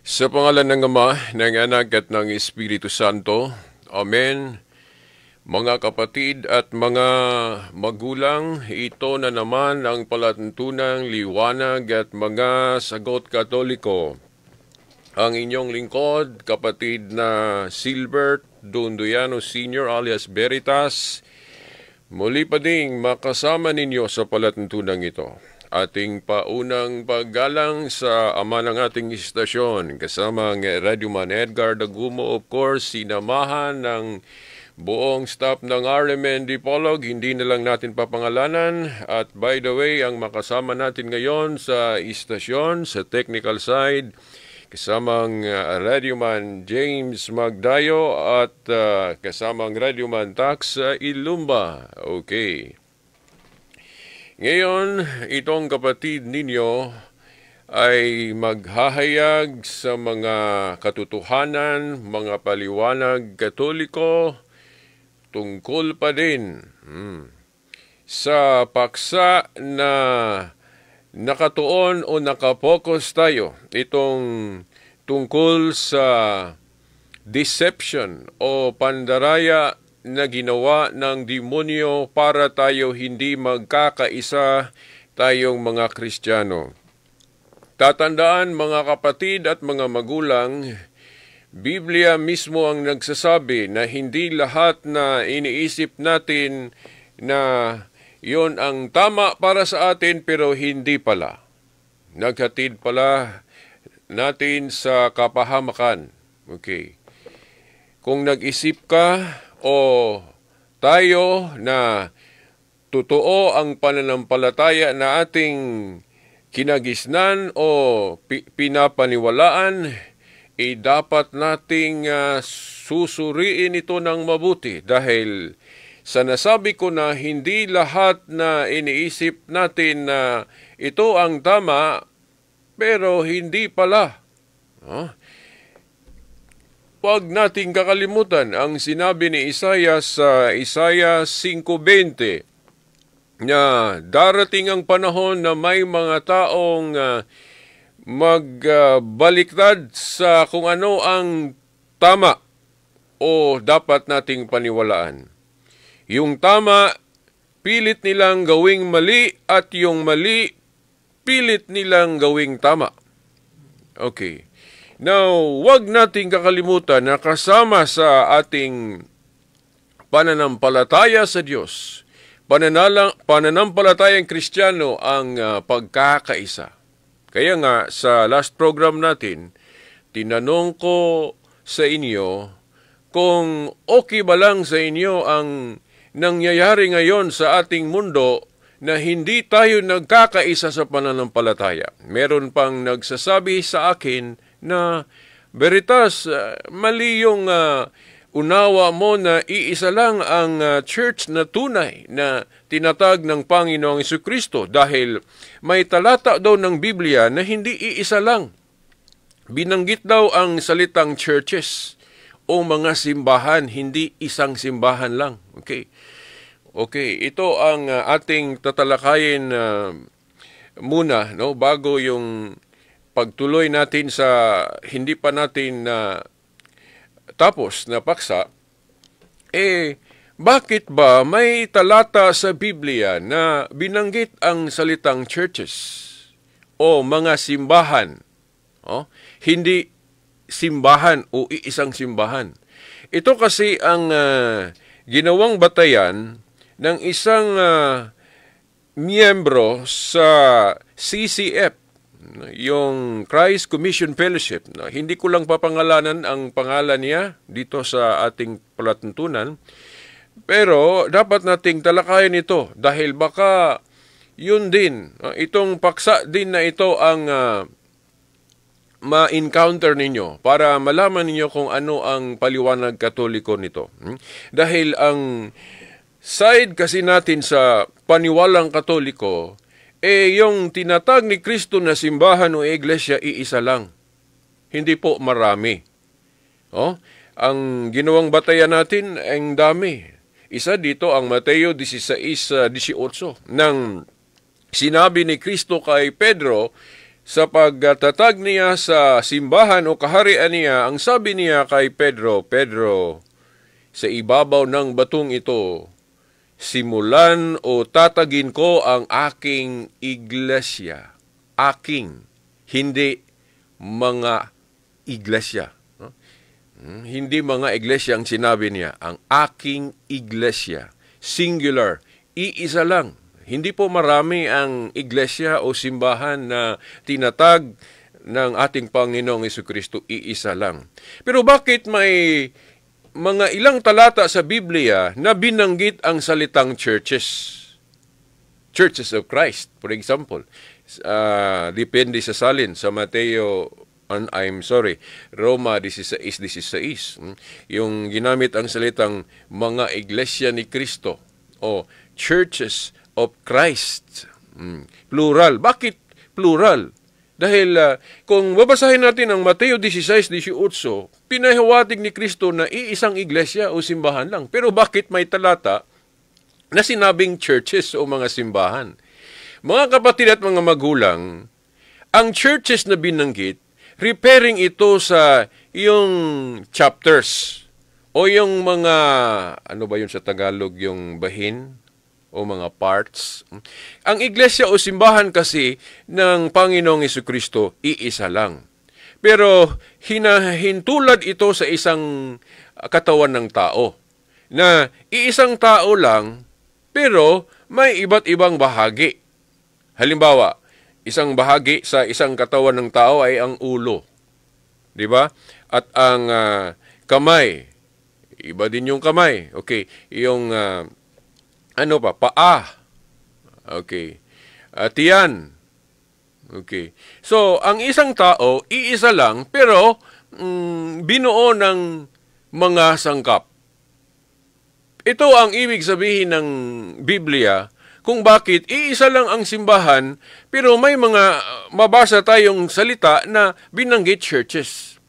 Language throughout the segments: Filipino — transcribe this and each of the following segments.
Sa pangalan ng Ama, ng Anak at ng Espiritu Santo. Amen. Mga kapatid at mga magulang, ito na naman ang palatuntunang liwanag at mga sagot katoliko. Ang inyong lingkod, kapatid na Silbert Dondoyano Sr. alias Veritas, muli pa ding makasama ninyo sa palatuntunang ito. Ating paunang paggalang sa ama ng ating istasyon, kasama ang Radyoman Edgar Dagumo, of course, sinamahan ng buong staff ng RMN Dipolog, hindi na lang natin papangalanan. At by the way, ang makasama natin ngayon sa istasyon, sa technical side, kasamang Radyoman James Magdayo at kasamang Radyoman Tax Ilumba. Okay. Ngayon, itong kapatid ninyo ay maghahayag sa mga katotohanan, mga paliwanag katoliko tungkol pa din sa paksa na nakatuon o nakapokus tayo. Itong tungkol sa deception o pandaraya na ginawa ng demonyo para tayo hindi magkakaisa tayong mga Kristiyano. Tatandaan mga kapatid at mga magulang, Biblia mismo ang nagsasabi na hindi lahat na iniisip natin na yon ang tama para sa atin pero hindi pala. Naghatid pala natin sa kapahamakan. Okay. Kung nag-isip ka o tayo na totoo ang pananampalataya na ating kinagisnan o pinapaniwalaan, dapat nating susuriin ito ng mabuti dahil sa nasabi ko na hindi lahat na iniisip natin na ito ang tama pero hindi pala. Huwag nating kakalimutan ang sinabi ni Isaiah sa Isaiah 5:20 na darating ang panahon na may mga taong magbaliktad sa kung ano ang tama o dapat nating paniwalaan. Yung tama, pilit nilang gawing mali at yung mali, pilit nilang gawing tama. Okay. Now, wag nating kakalimutan na kasama sa ating pananampalataya sa Diyos, pananampalatayang Kristiyano ang pagkakaisa. Kaya nga, sa last program natin, tinanong ko sa inyo kung okay ba lang sa inyo ang nangyayari ngayon sa ating mundo na hindi tayo nagkakaisa sa pananampalataya. Meron pang nagsasabi sa akin na, Veritas, mali yung unawa mo na iisa lang ang church na tunay na tinatag ng Panginoong Jesucristo dahil may talata daw ng Biblia na hindi iisa lang. Binanggit daw ang salitang churches o mga simbahan, hindi isang simbahan lang. Okay, ito ang ating tatalakayin muna, no, bago yung pagtuloy natin sa hindi pa natin tapos na paksa. Bakit ba may talata sa Biblia na binanggit ang salitang churches o mga simbahan? Hindi simbahan o iisang simbahan. Ito kasi ang ginawang batayan ng isang miyembro sa CCF, yung Christ Commission Fellowship. Hindi ko lang papangalanan ang pangalan niya dito sa ating palatuntunan, pero dapat nating talakayin ito dahil baka yun din, itong paksa din na ito ang ma-encounter ninyo para malaman ninyo kung ano ang paliwanag katoliko nito. Dahil ang side kasi natin sa paniwalang katoliko, yung tinatag ni Kristo na simbahan o iglesia, iisa lang. Hindi po marami. Ang ginawang batayan natin, ang dami. Isa dito ang Mateo 16:18 nang sinabi ni Kristo kay Pedro sa pagtatag niya sa simbahan o kaharian niya, ang sabi niya kay Pedro, Pedro, sa ibabaw ng batong ito, simulan o tatagin ko ang aking iglesia. Aking, hindi mga iglesia. Hindi mga iglesia ang sinabi niya. Ang aking iglesia. Singular. Iisa lang. Hindi po marami ang iglesia o simbahan na tinatag ng ating Panginoong Jesucristo. Iisa lang. Pero bakit may mga ilang talata sa Biblia na binanggit ang salitang churches? Churches of Christ, for example. Depende sa salin. Sa Roma 16:16. Yung ginamit ang salitang mga iglesia ni Kristo o churches of Christ. Plural. Bakit plural? Dahil kung babasahin natin ang Mateo 16:18, pinahiwatig ni Kristo na iisang iglesia o simbahan lang. Pero bakit may talata na sinabing churches o mga simbahan? Mga kapatid at mga magulang, ang churches na binanggit, referring ito sa yung chapters o yung mga, ano ba yun sa Tagalog, yung bahin o mga parts. Ang iglesia o simbahan kasi ng Panginoong Jesucristo, iisa lang. Pero hinahintulad ito sa isang katawan ng tao na iisang tao lang pero may iba't ibang bahagi. Halimbawa, isang bahagi sa isang katawan ng tao ay ang ulo. Di ba? At ang kamay, iba din yung kamay. Okay, yung paa. Okay. Tiyan. Okay. So, ang isang tao, iisa lang, pero binuo ng mga sangkap. Ito ang ibig sabihin ng Biblia kung bakit iisa lang ang simbahan, pero may mga mabasa tayong salita na binanggit churches.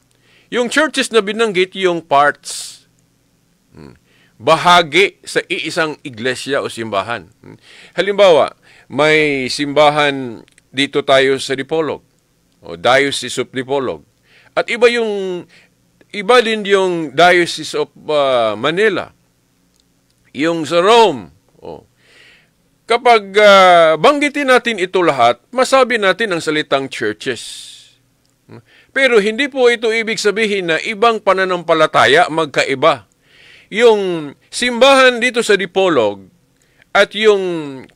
Yung churches na binanggit, yung parts. Bahagi sa iisang iglesia o simbahan. Halimbawa, may simbahan dito tayo sa Dipolog, o Diocese of Dipolog. At iba din yung Diocese of Manila. Yung sa Rome. Kapag banggitin natin ito lahat, masabi natin ang salitang churches. Pero hindi po ito ibig sabihin na ibang pananampalataya magkaiba. Yung simbahan dito sa Dipolog at yung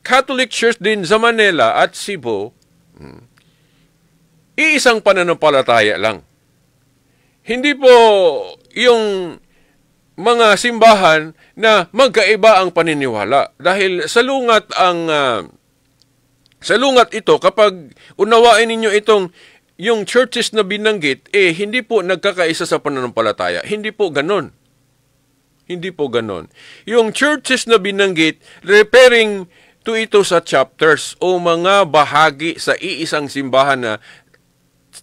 Catholic Church din sa Manila at Cebu, iisang pananampalataya lang. Hindi po yung mga simbahan na magkaiba ang paniniwala. Dahil salungat ito, kapag unawain ninyo yung churches na binanggit, hindi po nagkakaisa sa pananampalataya. Hindi po ganon. Hindi po ganon. Yung churches na binanggit, referring to ito sa chapters o mga bahagi sa iisang simbahan na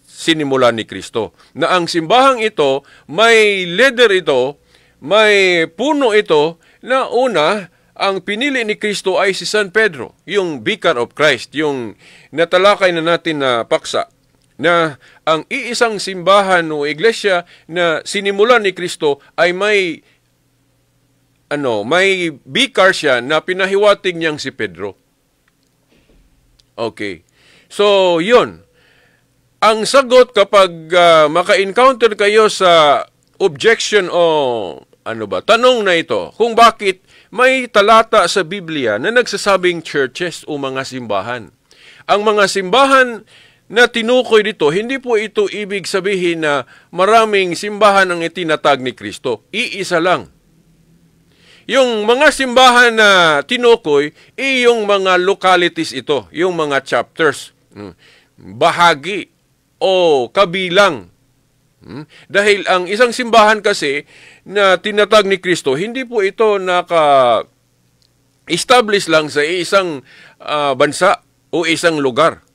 sinimula ni Kristo. Na ang simbahang ito, may leader ito, may puno ito, na una, ang pinili ni Kristo ay si San Pedro, yung Vicar of Christ, yung natalakay na natin na paksa, na ang iisang simbahan o iglesia na sinimulan ni Kristo ay may vicar siya na pinahiwatig niyang si Pedro. Okay. So, yun. Ang sagot kapag maka-encounter kayo sa objection o tanong na ito, kung bakit may talata sa Biblia na nagsasabing churches o mga simbahan. Ang mga simbahan na tinukoy dito, hindi po ito ibig sabihin na maraming simbahan ang itinatag ni Kristo. Iisa lang. Yung mga simbahan na tinukoy, yung mga localities ito, yung mga chapters, bahagi o kabilang. Dahil ang isang simbahan kasi na tinatag ni Kristo, hindi po ito naka-establish lang sa isang bansa o isang lugar.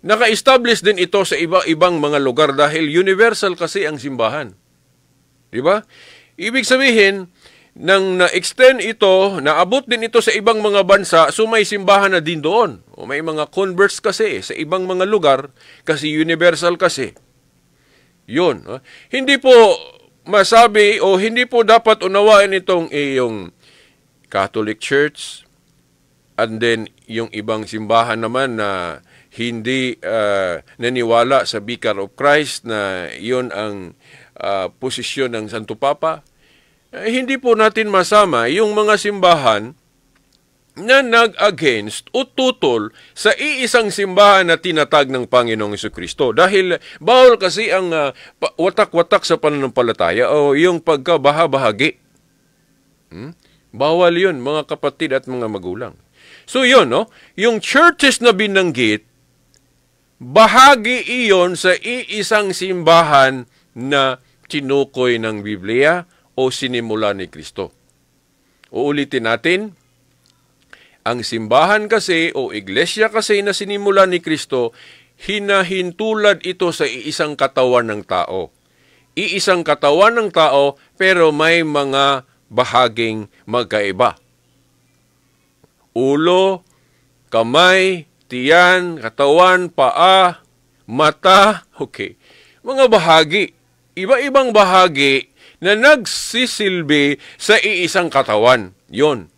Naka-establish din ito sa iba-ibang mga lugar dahil universal kasi ang simbahan. Di ba? Ibig sabihin, nang na-extend ito, naabot din ito sa ibang mga bansa, so may simbahan na din doon. O may mga converts kasi sa ibang mga lugar, kasi universal kasi. Yun. Hindi po masabi o hindi po dapat unawain itong yung Catholic Church and then yung ibang simbahan naman na hindi naniwala sa Vicar of Christ na yun ang posisyon ng Santo Papa. Hindi po natin masama yung mga simbahan na nag-against o tutol sa iisang simbahan na tinatag ng Panginoong Jesucristo. Dahil bawal kasi ang watak-watak sa pananampalataya o yung pagkabahabahagi. Bawal yun, mga kapatid at mga magulang. So yun, no? Yung churches na binanggit, bahagi iyon sa iisang simbahan na tinukoy ng Biblia o sinimula ni Kristo. Uulitin natin, ang simbahan kasi o iglesia kasi na sinimula ni Kristo, hinahintulad ito sa iisang katawan ng tao. Iisang katawan ng tao pero may mga bahaging magkaiba. Ulo, kamay, tiyan, katawan, paa, mata, okay. Mga bahagi, iba-ibang bahagi na nagsisilbi sa iisang katawan. Yon.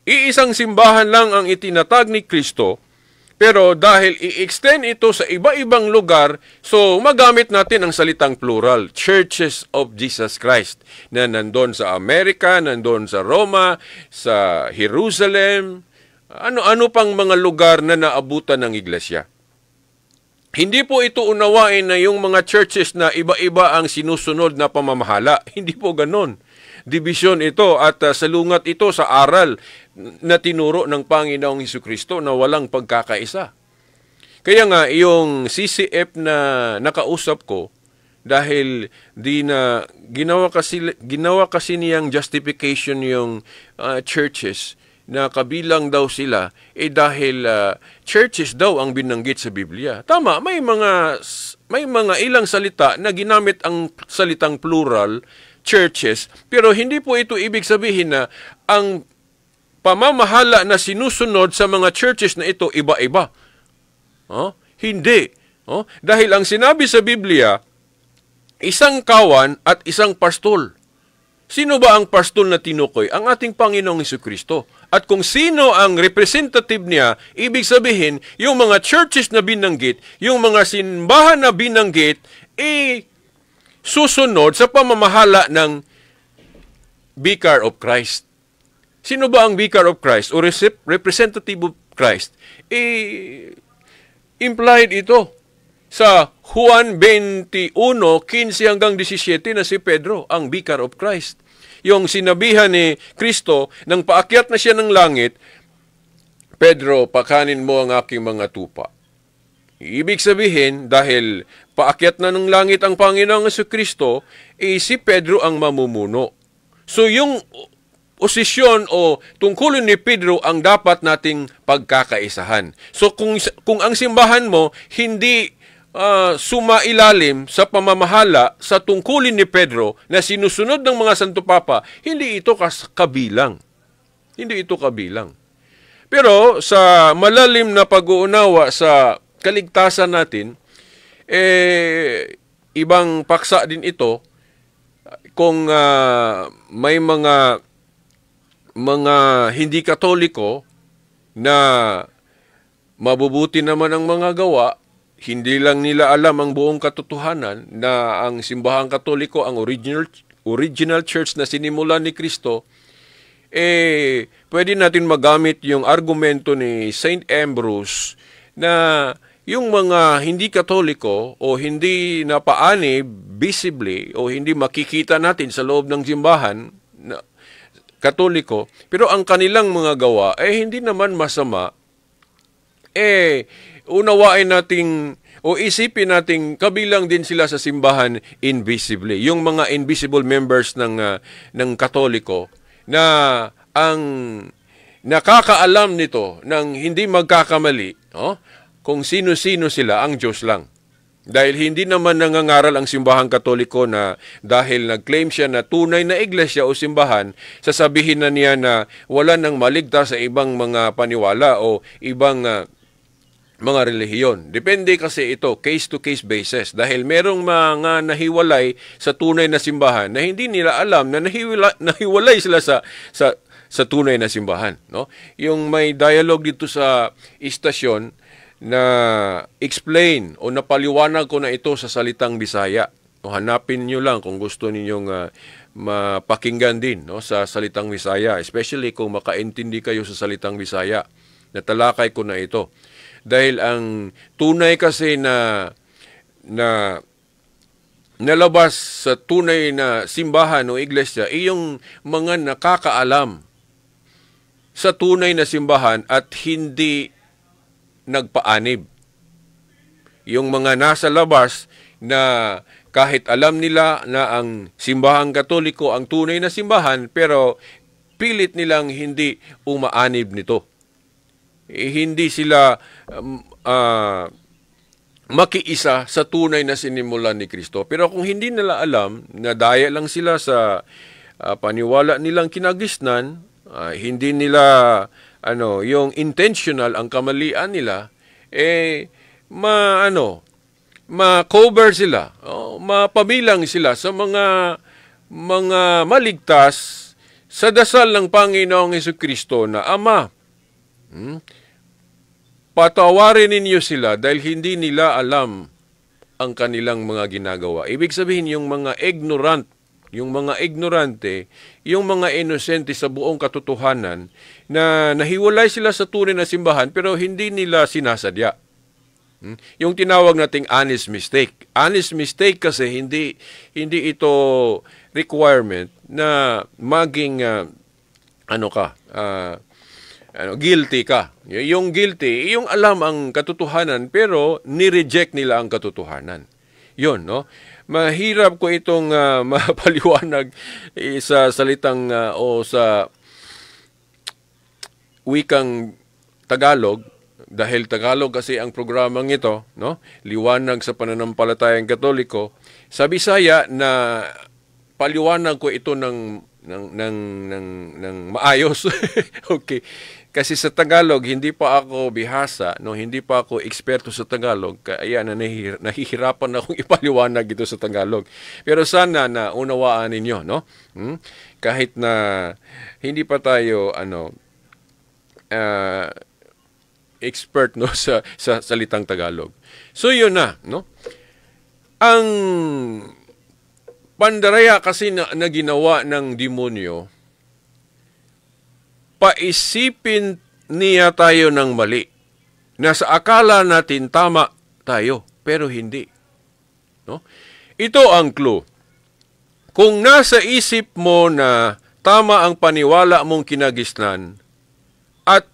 Iisang simbahan lang ang itinatag ni Kristo, pero dahil i-extend ito sa iba-ibang lugar, so magamit natin ang salitang plural, Churches of Jesus Christ, na nandun sa Amerika, nandun sa Roma, sa Jerusalem, ano-ano pang mga lugar na naabutan ng iglesia. Hindi po ito unawain na yung mga churches na iba-iba ang sinusunod na pamamahala. Hindi po ganon. Division ito at salungat ito sa aral na tinuro ng Panginoong Jesucristo na walang pagkakaisa. Kaya nga, yung CCF na nakausap ko, dahil ginawa kasi niyang justification yung churches, na kabilang daw sila, dahil churches daw ang binanggit sa Biblia. Tama, may mga ilang salita na ginamit ang salitang plural, churches, pero hindi po ito ibig sabihin na ang pamamahala na sinusunod sa mga churches na ito iba-iba. Hindi. Dahil ang sinabi sa Biblia, isang kawan at isang pastol. Sino ba ang pastol na tinukoy? Ang ating Panginoong Jesucristo. At kung sino ang representative niya, ibig sabihin, yung mga churches na binanggit, yung mga simbahan na binanggit, susunod sa pamamahala ng Vicar of Christ. Sino ba ang Vicar of Christ o representative of Christ? Implied ito sa Juan 21:15 hanggang 17 na si Pedro, ang Vicar of Christ. Yung sinabihan ni Kristo, nang paakyat na siya ng langit, Pedro, pakanin mo ang aking mga tupa. Ibig sabihin, dahil paakyat na ng langit ang Panginoong Jesucristo, si Pedro ang mamumuno. So yung posisyon o tungkulin ni Pedro ang dapat nating pagkakaisahan. So kung ang simbahan mo hindi sumailalim sa pamamahala sa tungkulin ni Pedro na sinusunod ng mga Santo Papa, hindi ito kabilang. Hindi ito kabilang. Pero sa malalim na pag-uunawa sa kaligtasan natin, ibang paksa din ito kung may mga hindi Katoliko na mabubuti naman ang mga gawa, hindi lang nila alam ang buong katotohanan na ang simbahang Katoliko, ang original church na sinimulan ni Kristo, pwede natin magamit yung argumento ni Saint Ambrose na yung mga hindi Katoliko o hindi napaani visibly o hindi makikita natin sa loob ng simbahan na Katoliko, pero ang kanilang mga gawa hindi naman masama, unawain nating o isipin nating kabilang din sila sa simbahan invisibly. Yung mga invisible members ng Katoliko na ang nakakaalam nito ng hindi magkakamali, kung sino-sino sila, ang Diyos lang. Dahil hindi naman nangangaral ang simbahang Katoliko na dahil nag-claim siya na tunay na iglesia o simbahan, sasabihin na niya na wala nang maligtas sa ibang mga paniwala o ibang mga relihiyon. Depende kasi ito, case-to-case basis. Dahil merong mga nahiwalay sa tunay na simbahan na hindi nila alam na nahiwalay sila sa tunay na simbahan. No? Yung may dialogue dito sa istasyon, na explain o napaliwanag ko na ito sa salitang Bisaya. O hanapin nyo lang kung gusto ninyong mapakinggan din, no, sa salitang Bisaya, especially kung makaintindi kayo sa salitang Bisaya. Natalakay ko na ito. Dahil ang tunay kasi na nalabas sa tunay na simbahan o iglesia ay yung mga nakakaalam sa tunay na simbahan at hindi nagpaanib. Yung mga nasa labas na kahit alam nila na ang simbahang Katoliko ang tunay na simbahan, pero pilit nilang hindi umaanib nito. Hindi sila makiisa sa tunay na sinimulan ni Kristo. Pero kung hindi nila alam, nadaya lang sila sa paniwala nilang kinagisnan, hindi nila yung intentional ang kamalian nila, ma-cover sila, mapabilang sila sa mga maligtas sa dasal ng Panginoong Jesucristo na Ama. Patawarin ninyo sila dahil hindi nila alam ang kanilang mga ginagawa. Ibig sabihin, yung mga ignorante, yung mga inosente sa buong katotohanan, na nahiwalay sila sa tunay na simbahan pero hindi nila sinasadya. Yung tinawag nating honest mistake. Honest mistake kasi hindi ito requirement na maging guilty ka. Yung guilty, yung alam ang katotohanan pero ni-reject nila ang katotohanan. Yun, no? Mahirap ko itong mapaliwanag sa salitang o sa wikang Tagalog, dahil Tagalog kasi ang programang ito, no? Liwanag sa pananampalatayang Katoliko. Sa Bisaya na paliwanag ko ito ng maayos. Okay. Kasi sa Tagalog, hindi pa ako bihasa, no? Hindi pa ako eksperto sa Tagalog, kaya nahihirapan akong ipaliwanag ito sa Tagalog. Pero sana na unawaan ninyo, no? Kahit na hindi pa tayo expert, no, sa salitang Tagalog. So yun na, no? Ang pandaraya kasi na ginawa ng demonyo, paisipin niya tayo ng mali. Na sa akala natin tama tayo, pero hindi. No? Ito ang clue. Kung nasa isip mo na tama ang paniwala mong kinagisnan at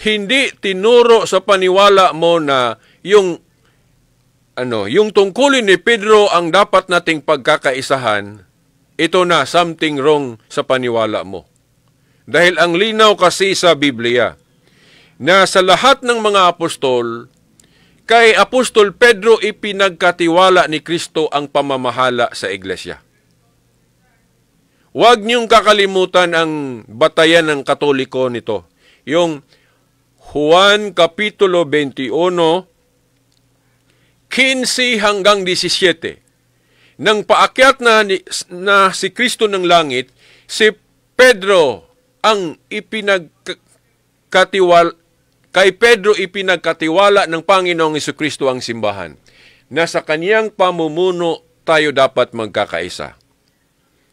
hindi tinuro sa paniwala mo na yung tungkulin ni Pedro ang dapat nating pagkakaisahan, ito na something wrong sa paniwala mo. Dahil ang linaw kasi sa Biblia na sa lahat ng mga apostol, kay Apostol Pedro ipinagkatiwala ni Kristo ang pamamahala sa iglesia. Huwag niyong kakalimutan ang batayan ng Katoliko nito. Yung Juan Kapitulo 21, 15 hanggang 17. Nang paakyat na si Kristo ng langit, si Pedro ang kay Pedro ipinagkatiwala ng Panginoong Jesucristo ang simbahan, na sa kaniyang pamumuno tayo dapat magkakaisa.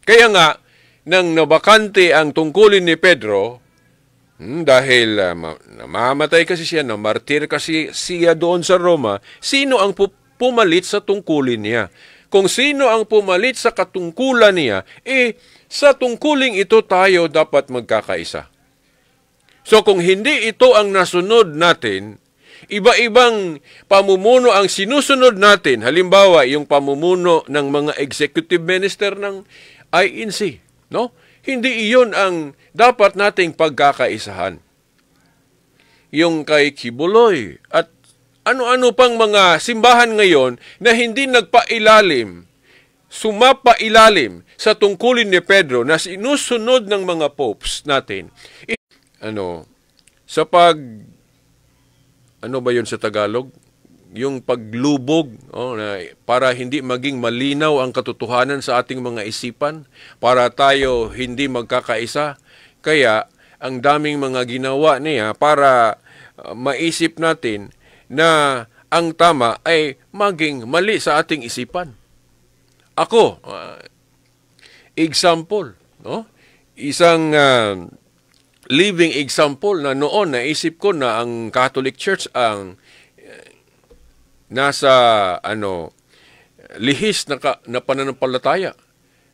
Kaya nga, nang nabakante ang tungkulin ni Pedro, dahil namamatay kasi siya, namartir kasi siya doon sa Roma, sino ang pumalit sa tungkulin niya? Kung sino ang pumalit sa katungkulan niya, sa tungkuling ito tayo dapat magkakaisa. So kung hindi ito ang nasunod natin, iba-ibang pamumuno ang sinusunod natin, halimbawa yung pamumuno ng mga executive minister ng INC, no? Hindi iyon ang dapat nating pagkakaisahan. Yung kay Kibuloy at ano-ano pang mga simbahan ngayon na hindi sumapailalim sa tungkulin ni Pedro na sinusunod ng mga popes natin. Ano ba yun sa Tagalog? Yung paglubog, para hindi maging malinaw ang katotohanan sa ating mga isipan, para tayo hindi magkakaisa. Kaya, ang daming mga ginawa niya para maisip natin na ang tama ay maging mali sa ating isipan. Ako, example, no? Isang living example na noon naisip ko na ang Catholic Church ang nasa lihis na pananampalataya.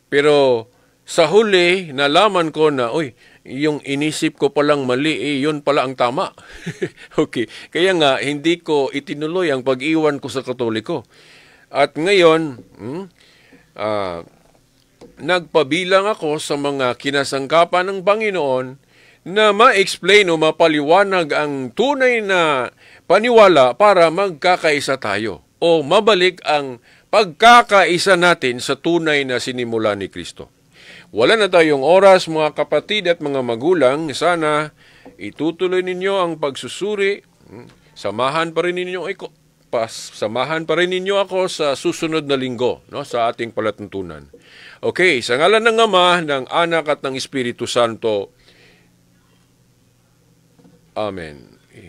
Pero sa huli, nalaman ko na, yung inisip ko palang mali, yun pala ang tama. Okay. Kaya nga, hindi ko itinuloy ang pag-iwan ko sa Katoliko. At ngayon, nagpabilang ako sa mga kinasangkapan ng Panginoon na ma-explain o mapaliwanag ang tunay na paniwala para magkakaisa tayo o mabalik ang pagkakaisa natin sa tunay na sinimula ni Kristo. Wala na tayong oras, mga kapatid at mga magulang. Sana itutuloy ninyo ang pagsusuri. Samahan pa rin ninyo ako sa susunod na linggo, no, sa ating palatuntunan. Okay, sa ngalan ng Ama, ng Anak at ng Espiritu Santo. Amen.